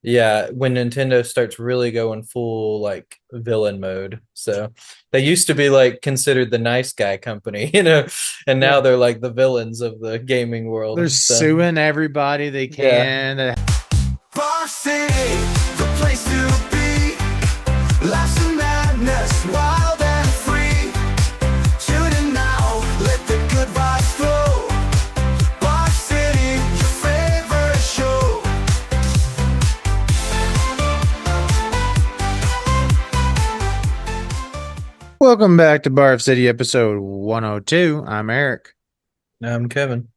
Yeah, when Nintendo starts really going full like villain mode. So they used to be like considered the nice guy company, and Yeah. now they're like the villains of the gaming They're world. So suing everybody they yeah. can. Varsity, the place to be. Life's a madness, wild and free. Tune in now, let the good vibes flow. Varsity, your favorite show. Welcome back to Bar of City episode 102. I'm Eric. Kevin.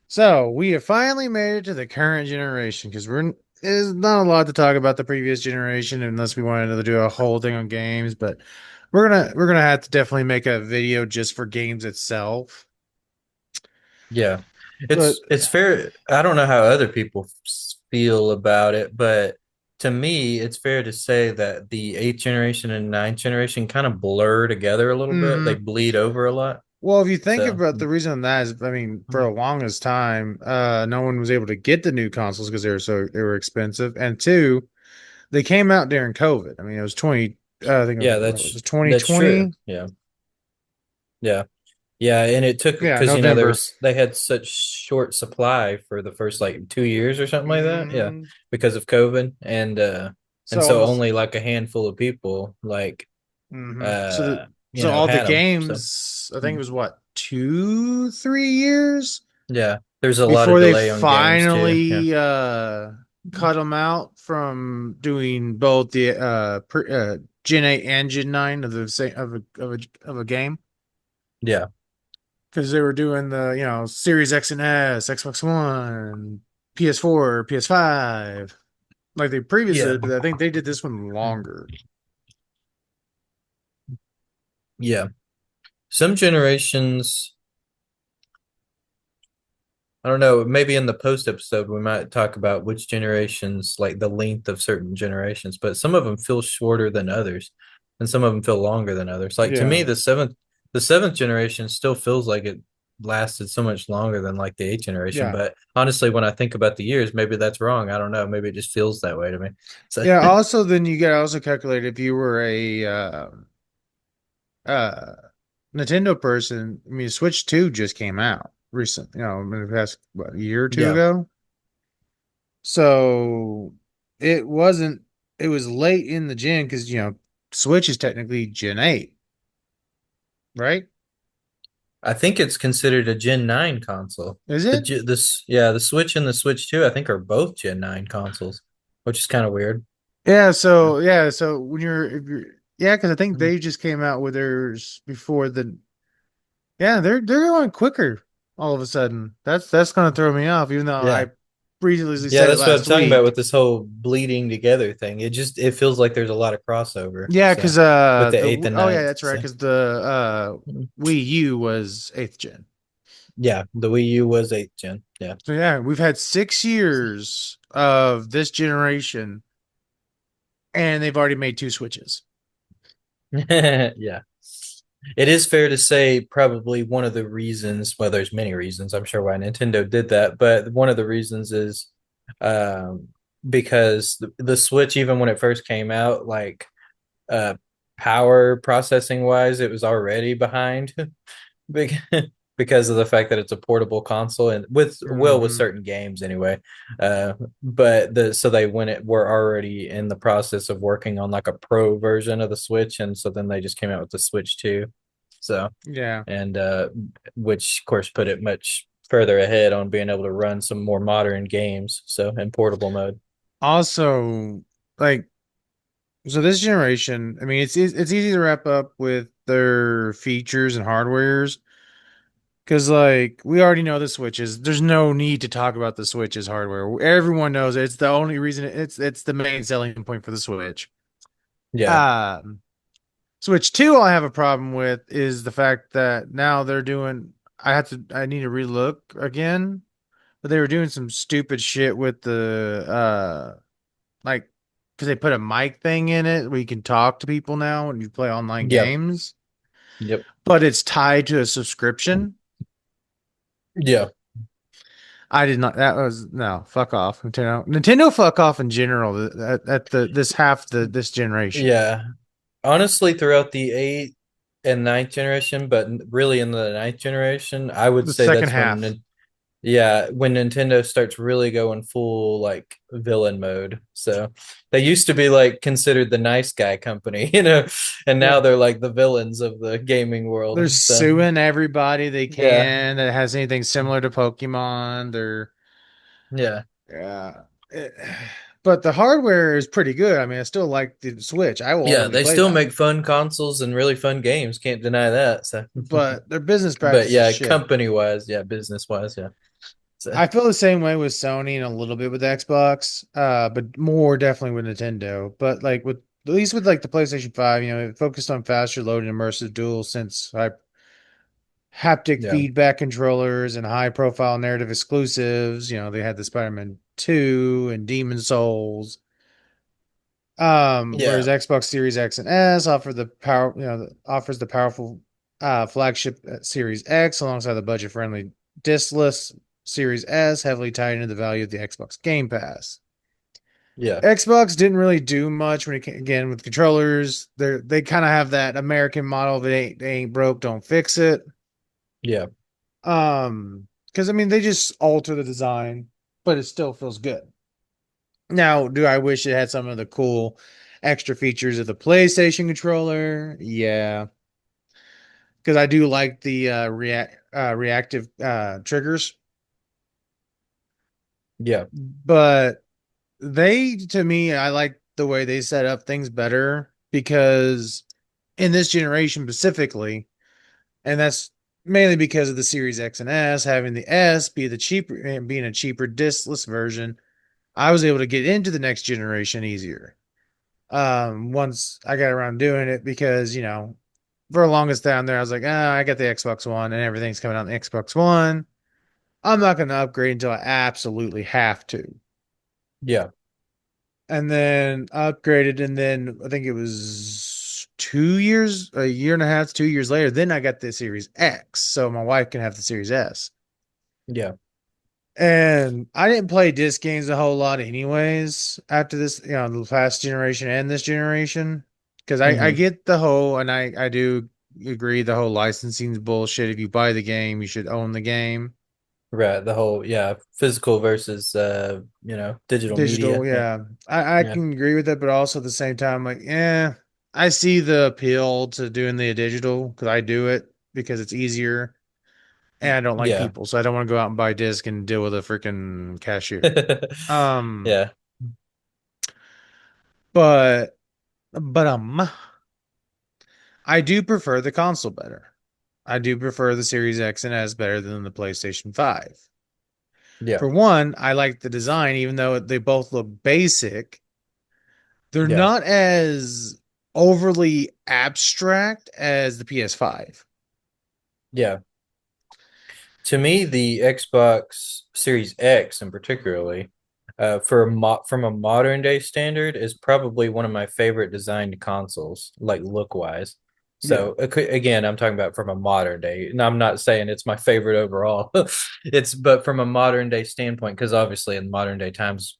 So we have finally made it to the current generation because there's not a lot to talk about the previous generation unless we wanted to do a whole thing on games, but we're gonna have to definitely make a video just for games itself. Yeah. But It's fair. I don't know how other people feel about it, but to me, it's fair to say that the eighth generation and ninth generation kind of blur together a little bit. They mhm. bleed over a lot. Well, if you think So about the reason that is, I mean, for the longest time, no one was able to get the new consoles because they were expensive, and two, they came out during COVID. I mean, it was 20, I think it was, yeah, what was it, that's true. 2020? Yeah. Yeah. Yeah, and it took Yeah, because November. they had such short supply for the first like 2 years or something like that. Yeah, Hmm. because of COVID, and So so almost, only like a handful of people so all the had them. So games, I think it was what, 2, 3 years yeah, there's a lot of before they delay on games too. Yeah, finally cut them out from doing both the Gen 8 and Gen 9 of the same of a game. yeah, Because they were doing the, Series X and S, Xbox One, PS4, PS5. Like they previously yeah, did, but I think they did this one longer. yeah. Some generations, I don't know, maybe in the post episode we might talk about which generations, like the length of certain generations, but some of them feel shorter than others, and some of them feel longer than others. Like to me, Yeah. the seventh generation still feels like it lasted so much longer than like the eighth generation. Yeah. But honestly, when I think about the years, maybe that's wrong. I don't know. Maybe it just feels that way to me. So Yeah. Also, then you gotta also calculate if you were a uh Nintendo person. I mean, Switch 2 just came out recent, in the past what, a year or two yeah, ago. So it wasn't. It was late in the gen because Switch is technically Gen 8, right? I think it's considered a Gen 9 console. Is it? The Switch and the Switch 2, I think are both Gen 9 consoles, which is kind of weird. Yeah, Yeah. so when if you're yeah, because I think they just came out with theirs before the yeah, they're going quicker all of a sudden. That's gonna throw me off, even though Yeah. I previously Yeah, said it that's what I'm last talking about with week. this whole bleeding together thing. It feels like there's a lot of crossover. Yeah, So because with the eighth and oh yeah, ninth. that's right, So because the Wii U was eighth gen. yeah, the Wii U was eighth gen. Yeah. So yeah, we've had 6 years of this generation, and they've already made two switches. Yeah. It is fair to say probably one of the reasons, well, there's many reasons, I'm sure why Nintendo did that, but one of the reasons is um because the Switch, even when it first came out, like uh power processing wise, it was already behind. Big because of the fact that it's a portable console and with Hmm. certain games anyway. But so they were already in the process of working on like a pro version of the Switch, and so then they just came out with the Switch 2. So Yeah. and which of course put it much further ahead on being able to run some more modern games, so in portable mode. Also, like, so this generation, I mean, it's easy to wrap up with their features and hardwares because, like, we already know the Switches. There's no need to talk about the Switch's hardware. Everyone knows it. It's the only reason it's the main selling point for the Switch. Yeah. Um, Switch 2, I have a problem with is the fact that now they're doing. I need to relook again, but they were doing some stupid shit with the like because they put a mic thing in it where you can talk to people now when you play online Yep. games, Yep. but it's tied to a subscription. Yeah. I did not. That was no. Fuck off, Nintendo. Nintendo, fuck off in general. At the this half the this generation. Yeah. Honestly, throughout the eighth and ninth generation, but really in the ninth generation, I would The say second that's half. yeah, when Nintendo starts really going full like villain mode. So they used to be like considered the nice guy company, and now Yeah. they're like the villains of the gaming They're world. So suing everybody they yeah, can that has anything similar to Pokemon. They're yeah, yeah. Eh, But the hardware is pretty good. I mean, I still like the Switch. I will yeah. only They play still that. make fun consoles and really fun games. Can't deny that. So, But their business but practice is yeah, shit. company wise, yeah, business wise, yeah. So I feel the same way with Sony and a little bit with Xbox, but more definitely with Nintendo. But like with at least with like the PlayStation 5, it focused on faster loading immersive dual sense haptic yeah, feedback controllers and high profile narrative exclusives. They had the Spider-Man 2 and Demon Souls. Whereas yeah, Xbox Series X and S offers the powerful flagship Series X alongside the budget-friendly diskless Series S, heavily tied into the value of the Xbox Game Pass. yeah, Xbox didn't really do much when it came, again with controllers. They kind of have that American model of it ain't broke, don't fix it. yeah, Because I mean they just alter the design, but it still feels good. Now, do I wish it had some of the cool extra features of the PlayStation controller? Yeah, because I do like the reactive triggers, yeah, but to me, I like the way they set up things better because in this generation specifically, and that's mainly because of the Series X and S having the S be the cheaper and being a cheaper diskless version, I was able to get into the next generation easier. Once I got around doing it because for the longest down there I was like, I got the Xbox One and everything's coming out on the Xbox One. I'm not going to upgrade until I absolutely have to. yeah, And then upgraded, and then I think it was 2 years, a year and a half, 2 years later, then I got the Series X, so my wife can have the Series S. yeah. And I didn't play disc games a whole lot, anyways, after this, the past generation and this generation, because I Hmm. get the whole, and I do agree the whole licensing is bullshit. If you buy the game, you should own the game. Right. The whole, yeah, physical versus digital Digital, media. Yeah. yeah, I Yeah. can agree with that, but also at the same time, like, I see the appeal to doing the digital because I do it because it's easier, and I don't like Yeah. people, so I don't want to go out and buy a disc and deal with a freaking cashier. Um, Yeah. but I do prefer the console better. I do prefer the Series X and S better than the PlayStation 5. Yeah. For one, I like the design, even though they both look basic. They're Yeah. not as overly abstract as the PS5. Yeah. To me, the Xbox Series X, in particularly, from a modern day standard, is probably one of my favorite designed consoles, like look wise. Yeah. So again, I'm talking about from a modern day, and I'm not saying it's my favorite overall. It's but from a modern day standpoint, because obviously in modern day times,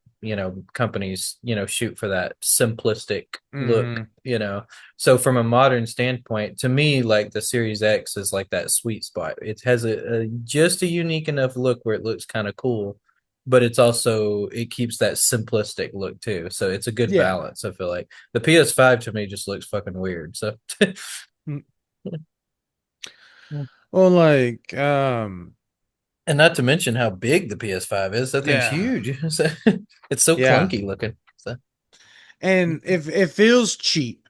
companies, shoot for that simplistic look, Hmm. so from a modern standpoint, to me, like the Series X is like that sweet spot. It has just a unique enough look where it looks kind of cool, but it keeps that simplistic look too. So it's a good Yeah. balance. I feel like the PS5 to me just looks fucking weird. So Mm. Well, like, and not to mention how big the PS5 is. That thing's yeah. huge. So, it's so Yeah. clunky looking. So And if it feels cheap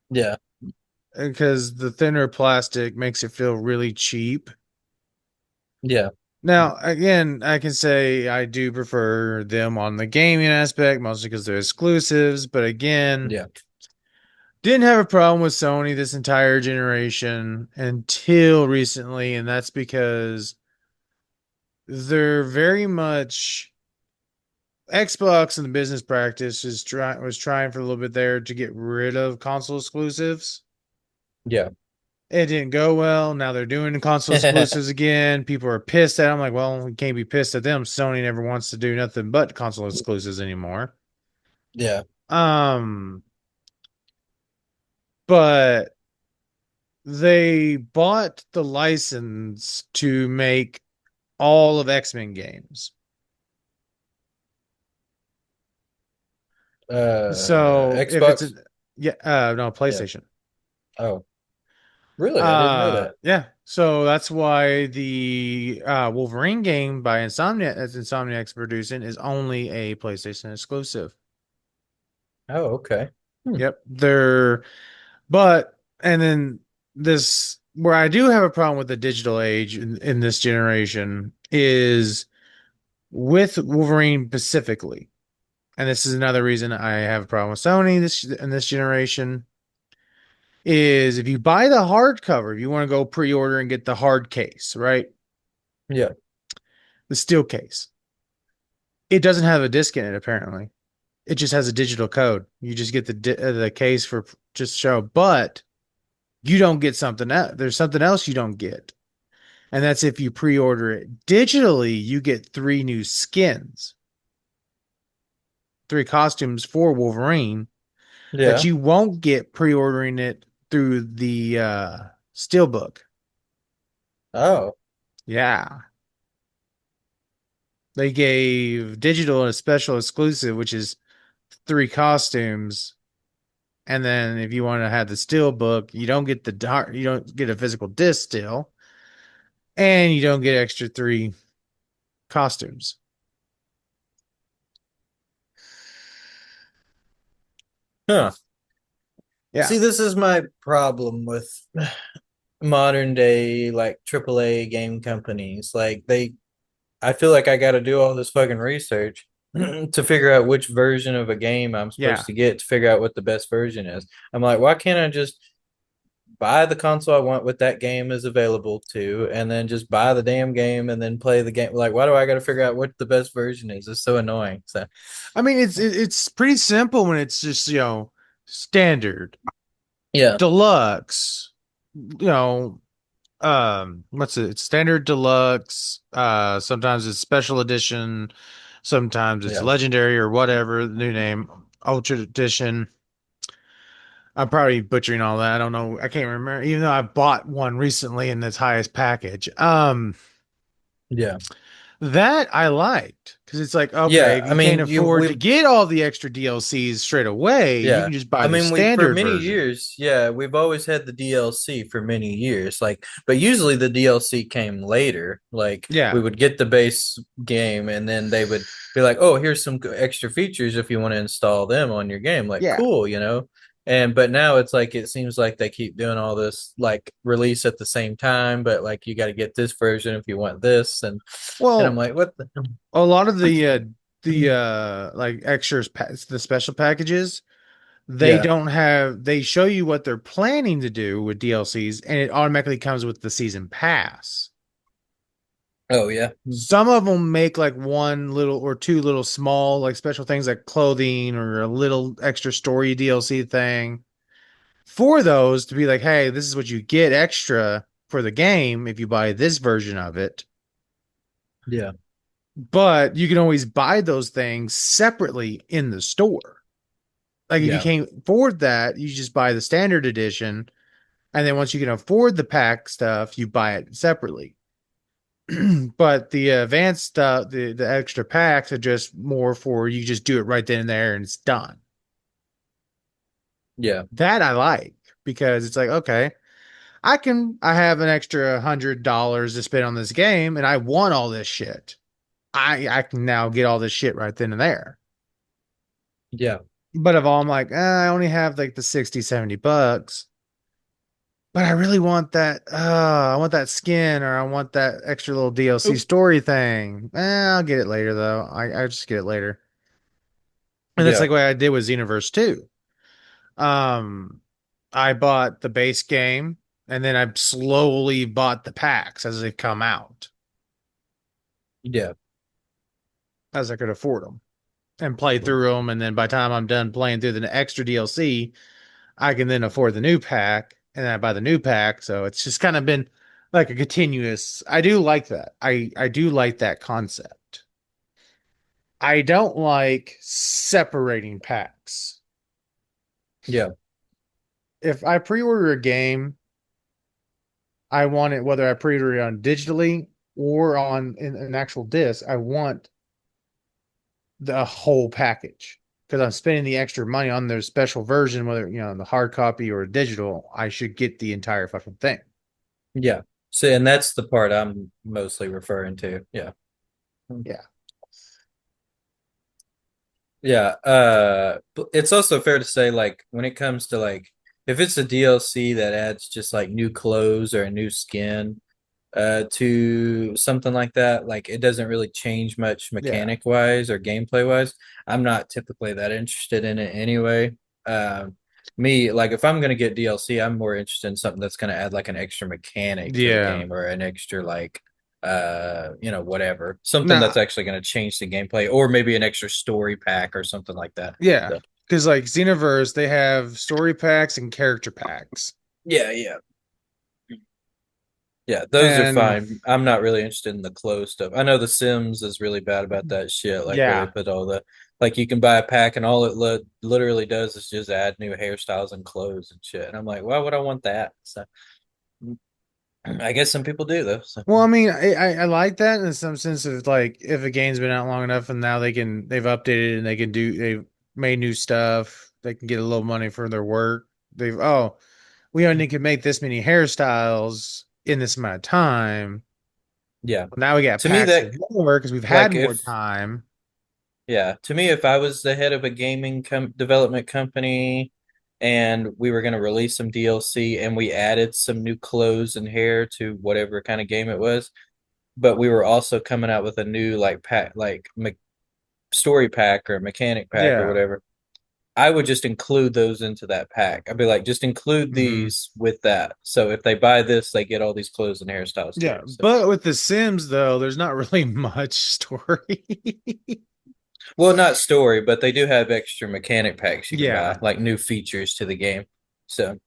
yeah, because the thinner plastic makes it feel really cheap. yeah, Now, again, I can say I do prefer them on the gaming aspect, mostly because they're exclusives. But again, yeah, didn't have a problem with Sony this entire generation until recently, and that's because they're very much Xbox and the business practice was trying for a little bit there to get rid of console exclusives. yeah, It didn't go well. Now they're doing console exclusives again. People are pissed at. I'm like, well, we can't be pissed at them. Sony never wants to do nothing but console exclusives anymore. Yeah. Um, but they bought the license to make all of X-Men games. So if it's Xbox. an yeah, no, Yeah. PlayStation. Oh, really? I didn't know that. Yeah. So that's why the Wolverine game by Insomniac that's Insomniac's producing is only a PlayStation exclusive. Oh, okay. Hmm. Yep. But and then this where I do have a problem with the digital age in this generation is with Wolverine specifically. And this is another reason I have a problem with Sony this in this generation is if you buy the hardcover, if you want to go pre-order and get the hard case, right? Yeah. The steel case. It doesn't have a disc in it apparently. It just has a digital code. You just get the case for just show, but you don't get something else. There's something else you don't get. And that's if you pre-order it digitally, you get 3 new skins, 3 costumes for Wolverine that Yeah. you won't get pre-ordering it through the steelbook. Oh, Yeah. They gave digital a special exclusive, which is 3 costumes. And then if you want to have the steelbook, you don't get you don't get a physical disc still, and you don't get extra 3 costumes. huh. Yeah. See, this is my problem with modern day like AAA game companies. Like I feel like I got to do all this fucking research to figure out which version of a game I'm supposed Yeah. to get to figure out what the best version is. I'm like, why can't I just buy the console I want what that game is available to, and then just buy the damn game and then play the game? Like, why do I got to figure out what the best version is? It's so annoying. So, I mean, it's pretty simple when it's just, standard, yeah, deluxe, what's it? It's standard deluxe. Sometimes it's special edition, sometimes it's yeah, legendary or whatever, the new name, ultra edition. I'm probably butchering all that. I don't know. I can't remember, even though I bought one recently in its highest package. yeah. That I liked because it's like, okay, Yeah, if I you can't mean, afford to get all the extra DLCs straight away, you yeah. can just buy I the mean, we for standard many version. years, yeah, we've always had the DLC for many years. Like, but usually the DLC came later. Like, we Yeah, would get the base game, and then they would be like, "Oh, here's some extra features if you want to install them on your game." Like, yeah. cool, you know. And but now it's like it seems like they keep doing all this like release at the same time, but like you got to get this version if you want this, and I'm Well, like, what the? a lot of the like the special packages, Yeah. they show you what they're planning to do with DLCs, and it automatically comes with the season pass. Oh yeah. Some of them make like 1 little or 2 little small like special things like clothing or a little extra story DLC thing for those to be like, hey, this is what you get extra for the game if you buy this version of it. Yeah. But you can always buy those things separately in the store. Like if you Yeah. can't afford that, you just buy the standard edition. And then once you can afford the pack stuff, you buy it separately. But the advanced stuff, the extra packs are just more for you just do it right then and there and it's done. Yeah. That I like because it's like, okay, I have an extra $100 to spend on this game and I want all this shit. I can now get all this shit right then and there. Yeah. But if I'm like, I only have like the 60, $70, but I really want that, I want that skin or I want that extra little DLC story thing. I'll get it later though. I just get it later. And that's Yeah. like what I did with Xenoverse 2. Um, I bought the base game and then I slowly bought the packs as they come out Yeah. as I could afford them and play through them. And then by the time I'm done playing through the extra DLC, I can then afford the new pack and then I buy the new pack. So it's just kind of been like a continuous. I do like that. I do like that concept. I don't like separating packs. Yeah. If I pre-order a game, I want it whether I pre-order it on digitally or on in an actual disc. I want the whole package because I'm spending the extra money on their special version, whether the hard copy or digital. I should get the entire fucking thing. Yeah. So, and that's the part I'm mostly referring to. Yeah. Yeah, Yeah. But it's also fair to say, like, when it comes to like, if it's a DLC that adds just like new clothes or a new skin, to something like that, like it doesn't really change much yeah, mechanic wise or gameplay wise. I'm not typically that interested in it anyway. Me, like if I'm gonna get DLC, I'm more interested in something that's gonna add like an extra mechanic to the yeah. game or an extra like whatever. Something that's Nah, actually gonna change the gameplay, or maybe an extra story pack or something like that. yeah. So Because like Xenoverse, they have story packs and character packs, yeah, yeah. Yeah, those are and fine. I'm not really interested in the clothes stuff. I know The Sims is really bad about that shit, like where they yeah. put all the like you can buy a pack and all it literally does is just add new hairstyles and clothes and shit. And I'm like, why would I want that? So I guess some people do though. So Well, I mean, I like that in some sense of like if a game's been out long enough and now they've updated and they've made new stuff, they can get a little money for their work. We only can make this many hairstyles in this amount of time. yeah. Now we got To me packs that of more because we've had like more if time. yeah, to me if I was the head of a gaming development company and we were going to release some DLC and we added some new clothes and hair to whatever kind of game it was, but we were also coming out with a new like pack like story pack or mechanic pack or Yeah. whatever. I would just include those into that pack. I'd be like, just include Hmm. these with that. So if they buy this, they get all these clothes and hairstyles too. Yeah. So But with The Sims, though, there's not really much story. well, not story, but they do have extra mechanic packs you can buy, Yeah. like new features to the game. So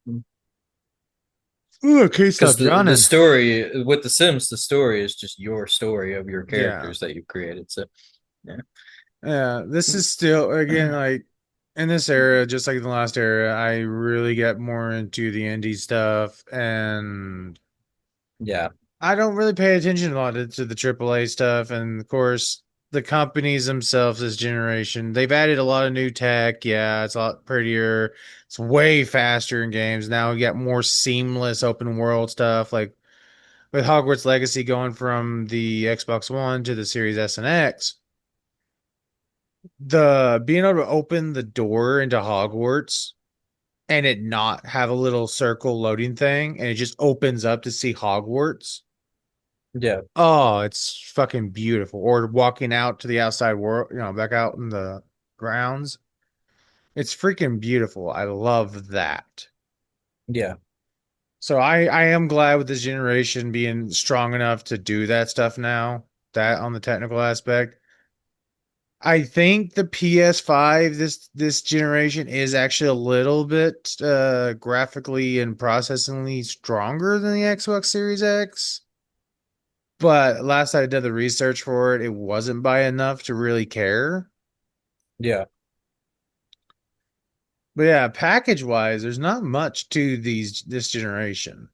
Ooh, okay, because stop the yawning. story with the Sims, the story is just your story of your Yeah. characters that you've created. So yeah. Yeah. This is still, again, like in this era, just like the last era, I really get more into the indie stuff. And Yeah. I don't really pay attention a lot to the AAA stuff. And of course, the companies themselves this generation, they've added a lot of new tech. Yeah, it's a lot prettier. It's way faster in games. Now we got more seamless open world stuff like with Hogwarts Legacy going from the Xbox One to the Series S and X. The being able to open the door into Hogwarts and it not have a little circle loading thing and it just opens up to see Hogwarts. Yeah. Oh, it's fucking beautiful. Or walking out to the outside world, back out in the grounds. It's freaking beautiful. I love that. Yeah. So I am glad with this generation being strong enough to do that stuff now, that on the technical aspect. I think the PS5 this generation is actually a little bit graphically and processingly stronger than the Xbox Series X. But last I did the research for it, it wasn't by enough to really care. Yeah. But yeah, package wise, there's not much to this generation.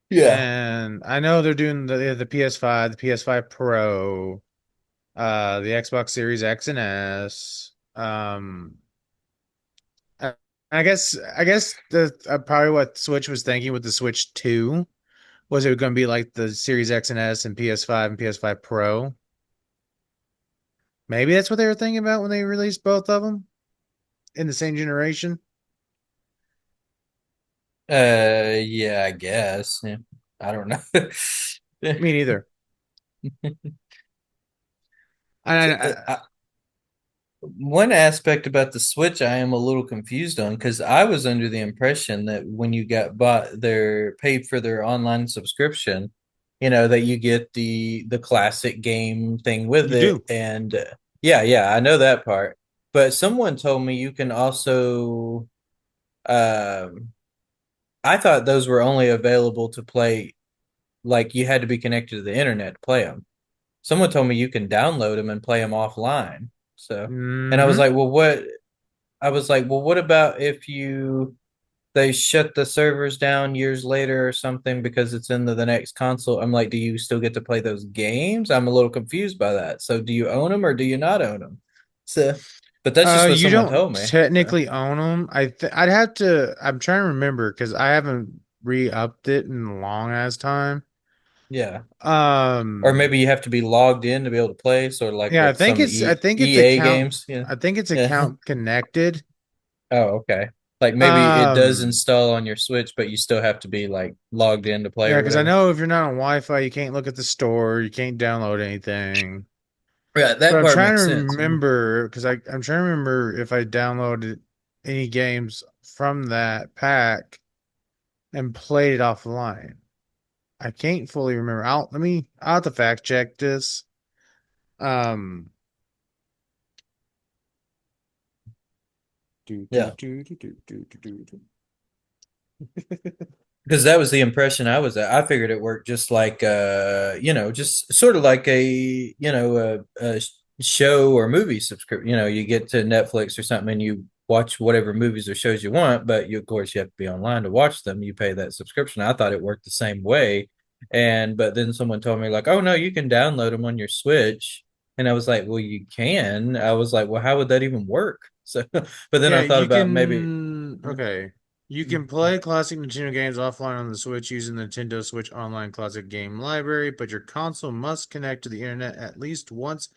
Yeah. And I know they're doing the PS5, the PS5 Pro, the Xbox Series X and S. I I guess the probably what Switch was thinking with the Switch 2 was it going to be like the Series X and S and PS5 and PS5 Pro. Maybe that's what they were thinking about when they released both of them in the same generation. Yeah, I guess. Yeah. I don't know. Me neither. I, One aspect about the Switch I am a little confused on because I was under the impression that when you got bought their paid for their online subscription, that you get the classic game thing with you it. do. And yeah, yeah, I know that part. But someone told me you can also Um, I thought those were only available to play, like you had to be connected to the internet to play them. Someone told me you can download them and play them offline. So, and I was Mm-hmm. like, well, what? I was like, well, what about if they shut the servers down years later or something because it's in the next console? I'm like, do you still get to play those games? I'm a little confused by that. So, do you own them or do you not own them? So, but that's just what You someone don't told me. So, technically own them. I'd have to. I'm trying to remember because I haven't re-upped it in a long ass time. yeah. Or Um, maybe you have to be logged in to be able to play, sort of like yeah, with some I think it's EA account. games. Yeah. I think it's Yeah. account connected. Oh, okay. Like maybe it does Um, install on your Switch, but you still have to be like logged in to play yeah, or because I whatever. know if you're not on Wi-Fi, you can't look at the store, you can't download anything. Yeah, But that I'm part trying to makes sense. remember because I'm trying to remember if I downloaded any games from that pack and played it offline. I can't fully remember. I'll have to fact check this. Um, do do Yeah. do do do do do do. Because that was the impression I was at. I figured it worked just like just sort of like a show or movie subscription. You get to Netflix or something and you watch whatever movies or shows you want, but of course you have to be online to watch them. You pay that subscription. I thought it worked the same way. But then someone told me like, "Oh no, you can download them on your Switch." And I was like, "Well, you can." I was like, "Well, how would that even work?" So, but then Yeah, I thought you about maybe can. Okay. You can play classic Nintendo games offline on the Switch using the Nintendo Switch Online Classic Game Library, but your console must connect to the internet at least once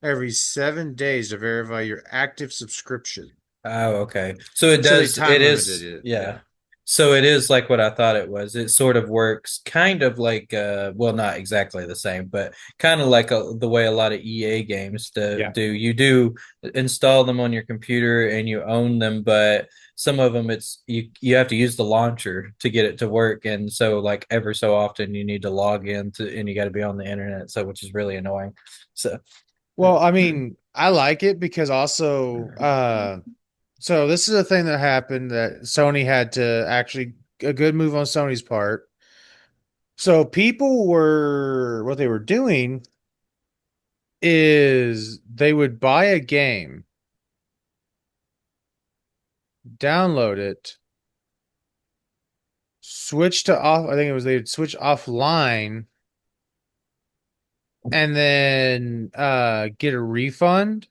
every 7 days to verify your active subscription. Oh, okay. So it So they does, it time limited is, it. yeah. Yeah. So it is like what I thought it was. It sort of works kind of like, well, not exactly the same, but kind of like the way a lot of EA games Yeah. do. You do install them on your computer and you own them, but some of them you have to use the launcher to get it to work. And so like ever so often you need to log in and you got to be on the internet. So which is really annoying. So, Well, I mean, I like it because also, so this is a thing that happened that Sony had to actually a good move on Sony's part. So people were what they were doing is they would buy a game, download it, switch to off. I think it was they'd switch offline and then get a refund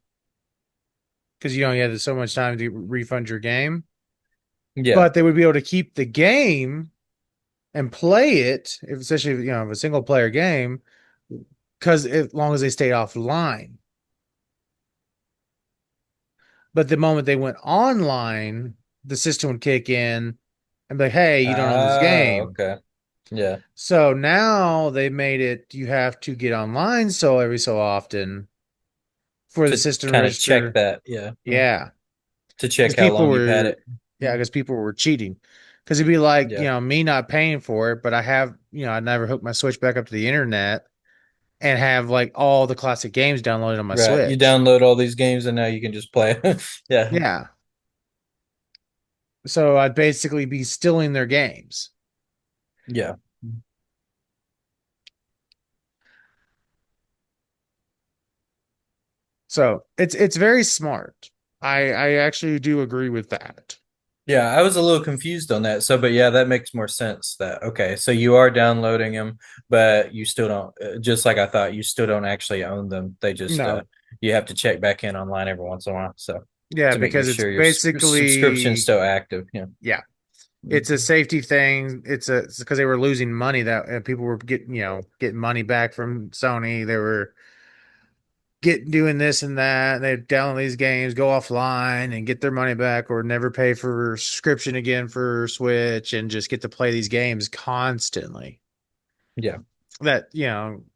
because you only had so much time to refund your game. yeah. But they would be able to keep the game and play it, if, especially if, if a single player game, because as long as they stayed offline. But the moment they went online, the system would kick in and be like, "Hey, you don't own this Ah, game." okay. Yeah. So now they made it you have to get online so every so often for the To system to kind of check register. that. Yeah. Yeah, To because check how people long you've had were it. yeah, because people were cheating. Because it'd be like, Yeah. me not paying for it, but I have, I never hooked my Switch back up to the internet and have like all the classic games downloaded on my Right. You Switch. download all these games and now you can just play. Yeah. Yeah. So I'd basically be stealing their games. Yeah. So it's very smart. I actually do agree with that. Yeah, I was a little confused on that. So, but yeah, that makes more sense that okay, so you are downloading them, but you still don't just like I thought, you still don't actually own them. They just No. you have to check back in online every once in a while. So, Yeah, to make because it's sure your subscription's basically still active. Yeah. yeah, it's a safety thing. It's because they were losing money that people were getting money back from Sony. They were doing this and that. They download these games, go offline, and get their money back, or never pay for subscription again for Switch, and just get to play these games constantly. Yeah. That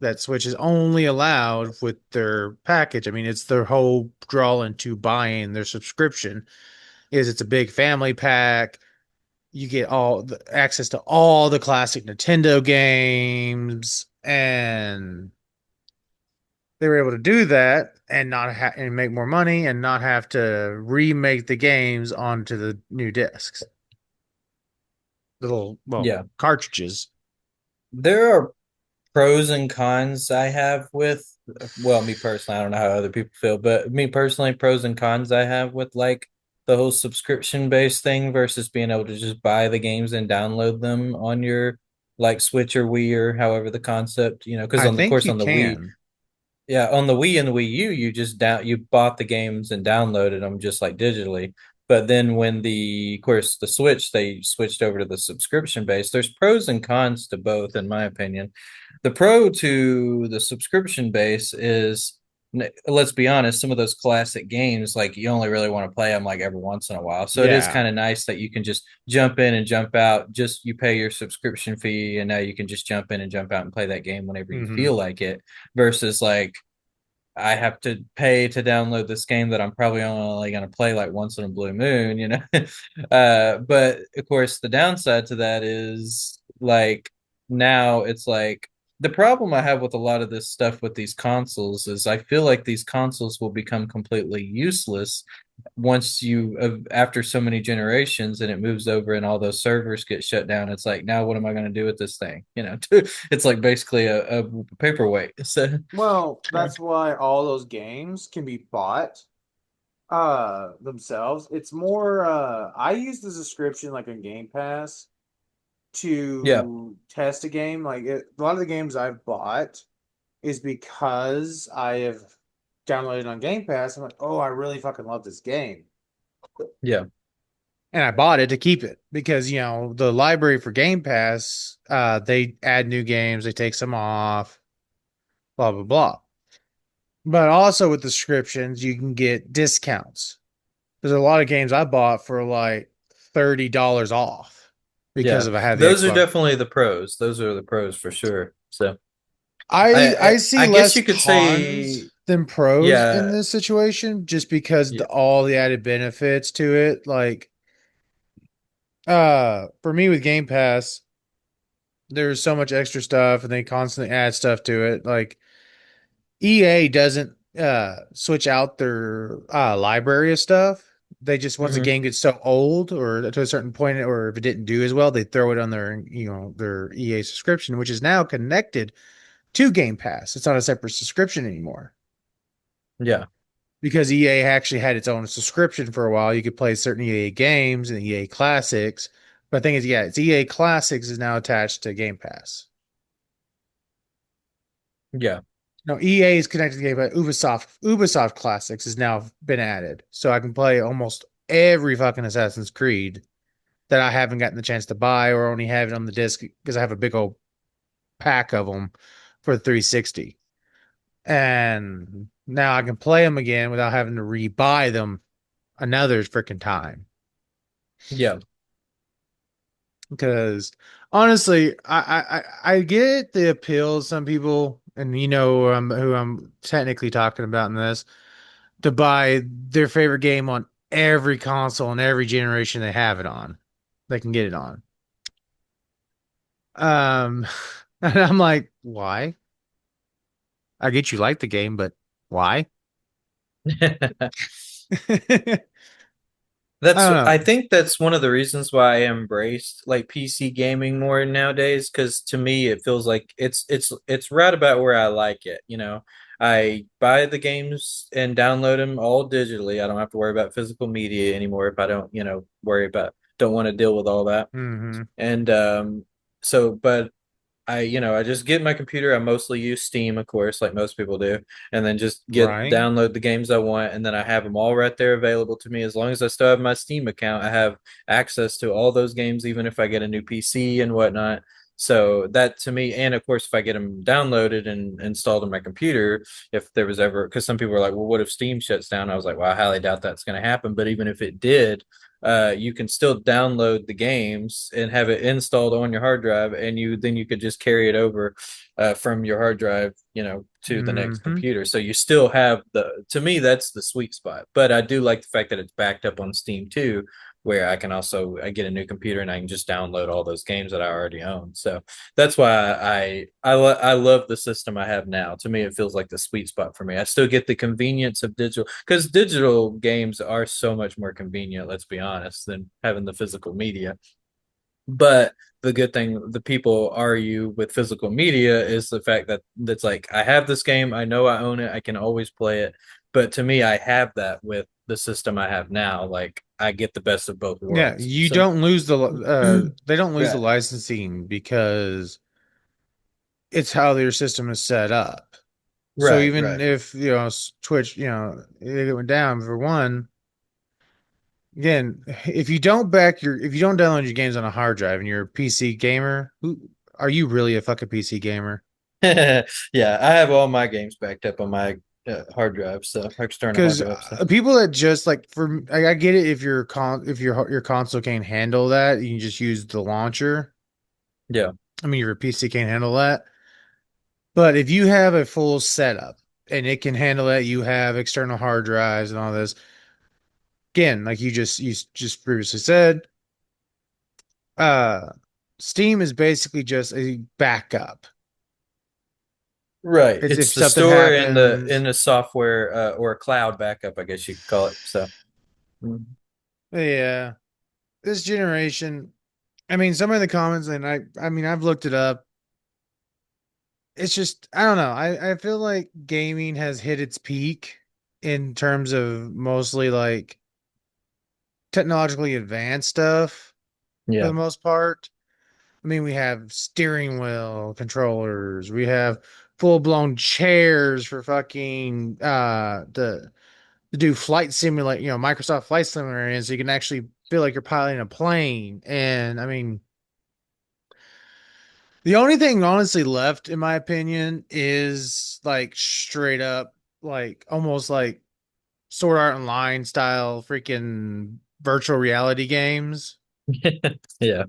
that Switch is only allowed with their package. I mean, it's their whole draw into buying their subscription. Is it's a big family pack. You get all the access to all the classic Nintendo games, and they were able to do that and not and make more money and not have to remake the games onto the new discs. little Yeah. cartridges. There are pros and cons I have with, well, me personally, I don't know how other people feel, but me personally, pros and cons I have with like the whole subscription based thing versus being able to just buy the games and download them on your like Switch or Wii or however the concept, because I on the think course you on the Wii, can. yeah, on the Wii and the Wii U, you bought the games and downloaded them just like digitally. But then when of course, the Switch, they switched over to the subscription base. There's pros and cons to both, in my opinion. The pro to the subscription base is, let's be honest, some of those classic games, like you only really want to play them like every once in a while. So it is Yeah. kind of nice that you can just jump in and jump out. Just you pay your subscription fee, and now you can just jump in and jump out and play that game whenever you Hmm. feel like it versus like I have to pay to download this game that I'm probably only going to play like once in a blue moon. But of course, the downside to that is like now it's like the problem I have with a lot of this stuff with these consoles is I feel like these consoles will become completely useless once after so many generations and it moves over and all those servers get shut down. It's like, now what am I going to do with this thing? It's like basically a paperweight. So Well, that's why all those games can be bought themselves. It's more I use the subscription like a Game Pass yeah. to test a game. A lot of the games I've bought is because I have downloaded on Game Pass. I'm like, oh, I really fucking love this game. Yeah. And I bought it to keep it because, the library for Game Pass, they add new games, they take some off, blah, blah, blah. But also with the subscriptions, you can get discounts. There's a lot of games I bought for like $30 off because Yeah. of I have the Those are Xbox. definitely the pros. Those are the pros for sure. So I I see I guess less you could say, cons than pros in yeah. this situation just because Yeah. all the added benefits to it. For me with Game Pass, there's so much extra stuff and they constantly add stuff to it. Like EA doesn't switch out their library of stuff. They just once a Hmm. game gets so old or to a certain point, or if it didn't do as well, they throw it on their EA subscription, which is now connected to Game Pass. It's not a separate subscription anymore Yeah. because EA actually had its own subscription for a while. You could play certain EA games and EA Classics, but the thing is, yeah, it's EA Classics is now attached to Game Pass. Yeah. No, EA is connected to Game Pass. Ubisoft Classics has now been added, so I can play almost every fucking Assassin's Creed that I haven't gotten the chance to buy or only have it on the disc because I have a big old pack of them for 360. And now I can play them again without having to rebuy them another freaking time. Yeah. Because honestly, I get the appeal of some people, and who I'm technically talking about in this, to buy their favorite game on every console and every generation they have it on. They can get it on. Um, and I'm like, why? I get you like the game, but why? I don't I know. think that's one of the reasons why I embraced like PC gaming more nowadays, because to me it feels like it's right about where I like it. I buy the games and download them all digitally. I don't have to worry about physical media anymore if I don't, don't want to deal with all that. Hmm. And but I just get my computer. I mostly use Steam, of course, like most people do, and then just Right. download the games I want, and then I have them all right there available to me. As long as I still have my Steam account, I have access to all those games, even if I get a new PC and whatnot. So that to me, and of course, if I get them downloaded and installed on my computer, if there was ever, because some people are like, well, what if Steam shuts down? I was like, well, I highly doubt that's going to happen. But even if it did, you can still download the games and have it installed on your hard drive, and you could just carry it over from your hard drive, to the next Hmm. computer. So you still have to me, that's the sweet spot. But I do like the fact that it's backed up on Steam too, where I get a new computer and I can just download all those games that I already own. So that's why I love the system I have now. To me, it feels like the sweet spot for me. I still get the convenience of digital, because digital games are so much more convenient, let's be honest, than having the physical media. But the good thing the people argue with physical media is the fact that it's like I have this game, I know I own it, I can always play it. But to me, I have that with the system I have now. Like I get the best of both Yeah, worlds. you So don't lose they don't lose the right, licensing because it's how their system is set up. So right, even right. if, Twitch, it went down for one, again, if you don't download your games on a hard drive and you're a PC gamer, who are you really a fucking PC gamer? Yeah, I have all my games backed up on my hard drive, so external hard Because drive. So people that just like I get it if your console can't handle that, you can just use the launcher. yeah, I mean, your PC can't handle that. But if you have a full setup and it can handle it, you have external hard drives and all this. Again, like you just previously said, uh Steam is basically just a backup. right. It's It's if the something store in happens. the software or a cloud backup, I guess you could call it. So mm. Yeah. This generation, I mean, some of the comments, and I mean, I've looked it up. It's just, I don't know. I feel like gaming has hit its peak in terms of mostly like technologically advanced stuff for the Yeah. most part. I mean, we have steering wheel controllers, we have full blown chairs for fucking to do flight simulate, Microsoft Flight Simulator, and so you can actually feel like you're piloting a plane. And I mean, the only thing honestly left, in my opinion, is like straight up, like almost like Sword Art Online style freaking virtual reality games. Yeah.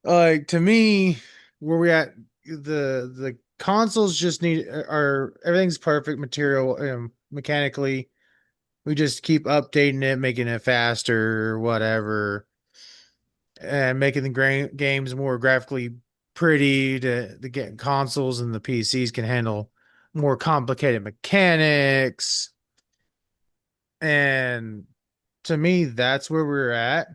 Like to me, where we at, the consoles just need are everything's perfect material, mechanically. We just keep updating it, making it faster, whatever, and making the games more graphically pretty to get consoles and the PCs can handle more complicated mechanics. And to me, that's where we're at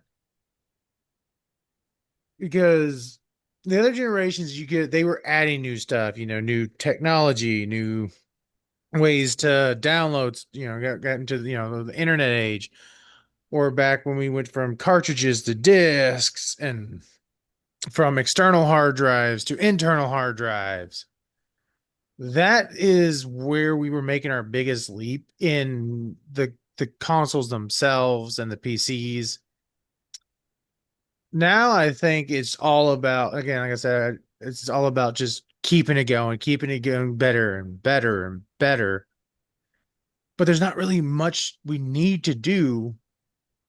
because the other generations they were adding new stuff, new technology, new ways to download, got into the internet age, or back when we went from cartridges to discs and from external hard drives to internal hard drives. That is where we were making our biggest leap in the consoles themselves and the PCs. Now I think it's all about, again, like I said, it's all about just keeping it going better and better and better. But there's not really much we need to do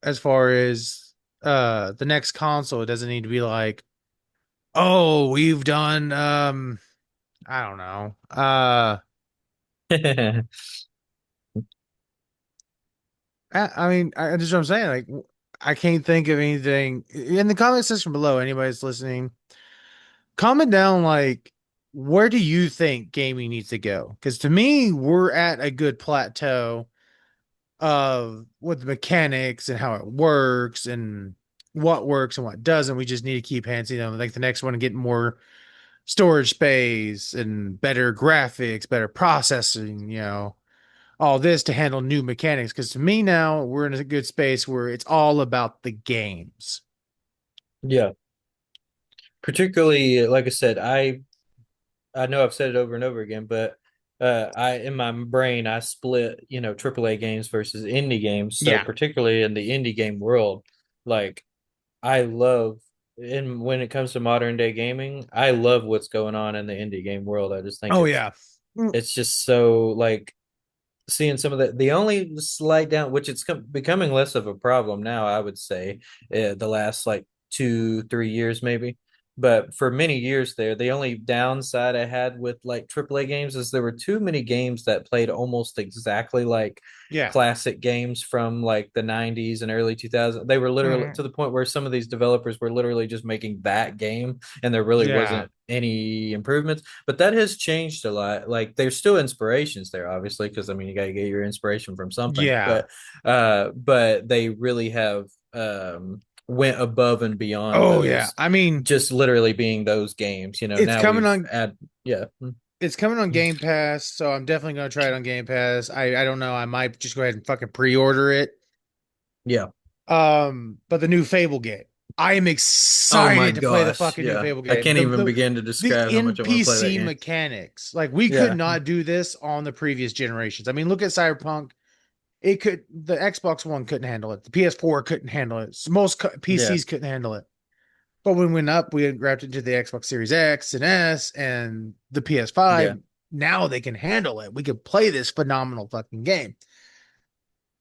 as far as the next console. It doesn't need to be like, oh, we've done I don't know. I mean, I just what I'm saying. Like, I can't think of anything in the comment section below. Anybody's listening, comment down like, where do you think gaming needs to go? Because to me, we're at a good plateau of with the mechanics and how it works and what doesn't. We just need to keep enhancing them. Like the next one, and get more storage space and better graphics, better processing. All this to handle new mechanics. Because to me now, we're in a good space where it's all about the games. Yeah. Particularly, like I said, I know I've said it over and over again, but I in my brain I split, AAA games versus indie games. So Yeah. particularly in the indie game world, like I love and when it comes to modern day gaming, I love what's going on in the indie game world. I just think Oh it's yeah. Mm. it's just so like seeing some of the only slight down, which it's becoming less of a problem now, I would say, the last like 2 3 years maybe. But for many years there, the only downside I had with like AAA games is there were too many games that played almost exactly like Yeah. classic games from like the 90s and early 2000s. They were literally Mhm. to the point where some of these developers were literally just making that game and there really Yeah. wasn't any improvements, but that has changed a lot. Like there's still inspirations there, obviously, because I mean you got to get your inspiration from something. Yeah. But they really have went above and beyond Oh yeah. those, I mean, just literally being those games. it's Now coming we've on add, yeah, it's coming on Game Pass, so I'm definitely gonna try it on Game Pass. I don't know. I might just go ahead and fucking pre-order it. yeah. But the new Fable game. I am Oh my excited to play the gosh, fucking new yeah. Fable I game. can't even begin to The describe how much I want to play that NPC game. mechanics. Like we could Yeah, not do this on the previous generations. I mean, look at Cyberpunk. It could the Xbox One couldn't handle it. The PS4 couldn't handle it. Most yeah, PCs couldn't handle it. But when we went up, we wrapped into the Xbox Series X and S and the yeah, PS5. Now they can handle it. We could play this phenomenal fucking game.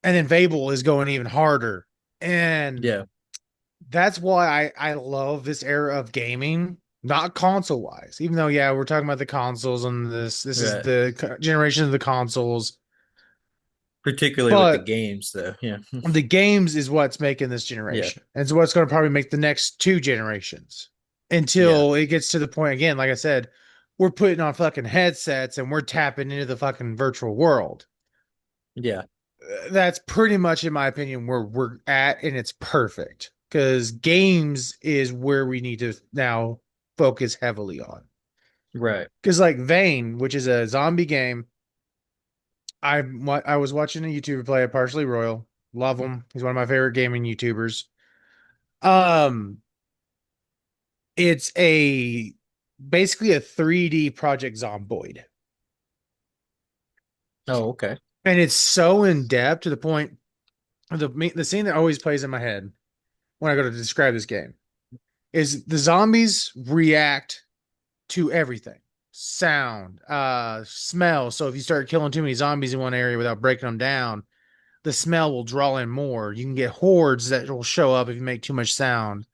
And then Fable is going even harder. And yeah. that's why I love this era of gaming, not console wise. Even though, yeah, we're talking about the consoles and this is Right. the generation of the consoles, Particularly with the but games, though. Yeah, the games is what's making this yeah, generation. And it's what's going to probably make the next two generations yeah, until it gets to the point again, like I said, we're putting on fucking headsets and we're tapping into the fucking virtual world. yeah. That's pretty much, in my opinion, where we're at, and it's perfect because games is where we need to now focus heavily on. Right. Because like Vane, which is a zombie game, I was watching a YouTuber play it, Partially Royal. Love him. He's one of my favorite gaming YouTubers. Um, it's a basically a 3D Project Zomboid, Oh, okay. and it's so in depth to the point. The scene that always plays in my head when I go to describe this game is the zombies react to everything. Sound, smell. So if you start killing too many zombies in one area without breaking them down, the smell will draw in more. You can get hordes that will show up if you make too much sound.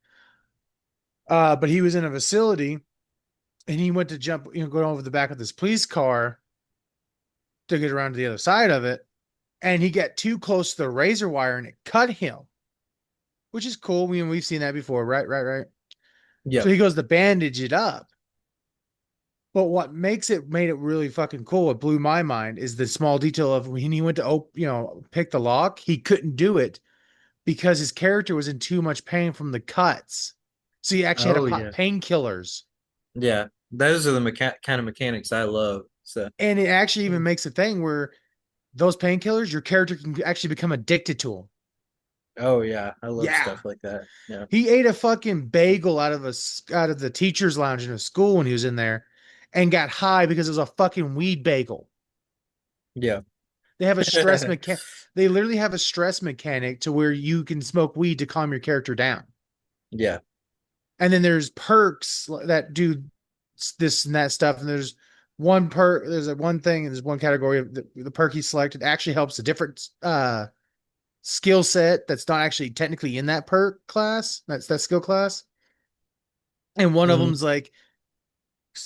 But he was in a facility and he went to jump, go over the back of this police car to get around to the other side of it. And he got too close to the razor wire and it cut him, which is cool. We've seen that before, right? Right, right. So Yep. he goes to bandage it up. But what made it really fucking cool, it blew my mind, is the small detail of when he went to pick the lock, he couldn't do it because his character was in too much pain from the cuts. So he actually had to Oh, pop yeah. painkillers. Yeah. Those are the kind of mechanics I love. So, And it actually even makes a thing where those painkillers, your character can actually become addicted to them. oh yeah, I love Yeah. stuff like that. Yeah. He ate a fucking bagel out of the teacher's lounge in a school when he was in there and got high because it was a fucking weed bagel. Yeah. They have a stress mechanic. They literally have a stress mechanic to where you can smoke weed to calm your character down. Yeah. And then there's perks that do this and that stuff. And there's one perk. There's a one thing. And there's one category of the perk he selected actually helps a different skill set that's not actually technically in that perk class. That's that skill class. And one of Mhm. them's like,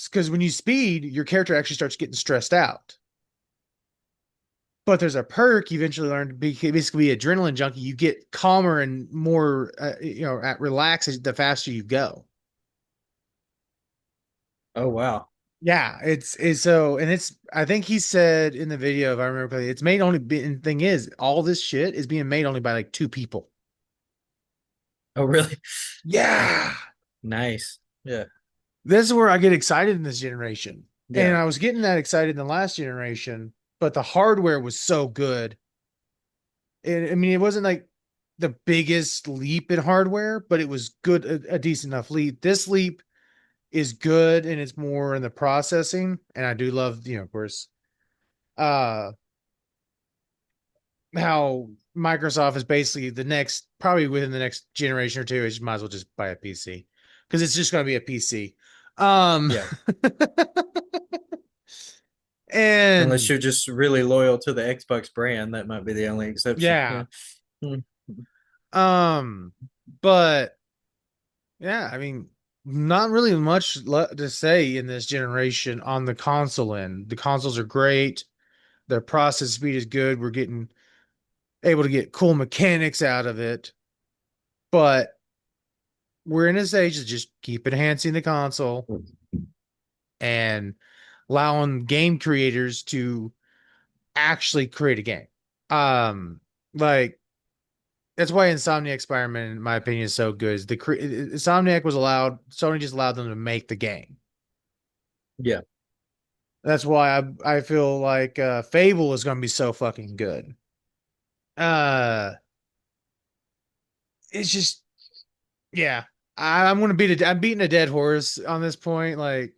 because when you speed, your character actually starts getting stressed out. But there's a perk you eventually learn to be basically be adrenaline junkie. You get calmer and more, at relaxed the faster you go. Oh wow. Yeah, it's so, and it's. I think he said in the video, if I remember correctly, it's made only. And the thing is, all this shit is being made only by like two people. Oh really? Yeah, Nice. Yeah. this is where I get excited in this generation, and Yeah. I was getting that excited in the last generation, but the hardware was so good. And I mean, it wasn't like the biggest leap in hardware, but it was good, a decent enough leap. This leap is good, and it's more in the processing. And I do love, of course, uh, how Microsoft is basically the next, probably within the next generation or two, is you might as well just buy a PC because it's just going to be a PC. Um, Yeah. Unless and you're just really loyal to the Xbox brand, that might be the only exception. yeah, Yeah. Mm. um, but yeah, I mean, not really much to say in this generation on the console end. The consoles are great. Their process speed is good. We're getting able to get cool mechanics out of it. But we're in a stage to just keep enhancing the console and allowing game creators to actually create a game. Um, like That's why Insomniac Spider-Man, in my opinion, is so good. Insomniac was allowed, Sony just allowed them to make the game. Yeah. That's why I feel like Fable is going to be so fucking good. Uh, it's just yeah. I'm going to I'm beating a dead horse on this point, like,